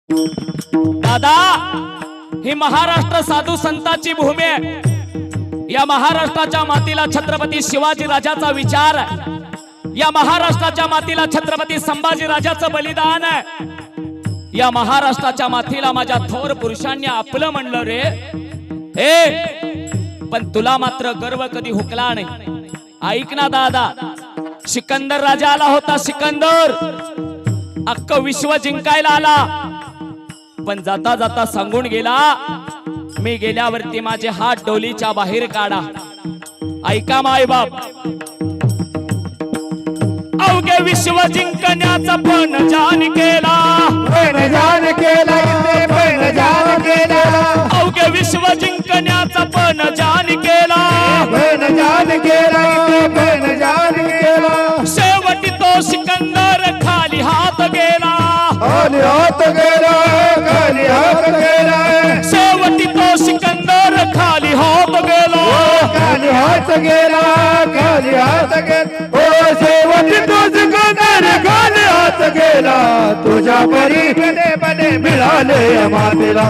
दादा, ही महाराष्ट्र साधू संतांची भूमी आहे। या महाराष्ट्राच्या मातीला छत्रपती शिवाजी राजाचा विचार आहे। या महाराष्ट्राच्या मातीला छत्रपती संभाजी राजाचं बलिदान आहे। या महाराष्ट्राच्या मातीला माझ्या थोर पुरुषांनी आपलं म्हणलं रे। पण तुला मात्र गर्व कधी हुकला नाही। ऐक ना दादा, सिकंदर राजा आला होता। सिकंदर अख्खं विश्व जिंकायला आला, पण जाता जाता सांगून गेला, मी गेल्यावरती माझे हात डोलीच्या बाहेर काढा। ऐका माय बाप, अवघे विश्व जिंकण्याचा पण जान केला, अवघे विश्व जिंकण्याचा पण जान केला, शेवटी तो सिकंदर खाली हात गेला, शेवटी तो सिकंदर खाली हात गेला, तुझ्या परी बने बने मिळाले मातेला।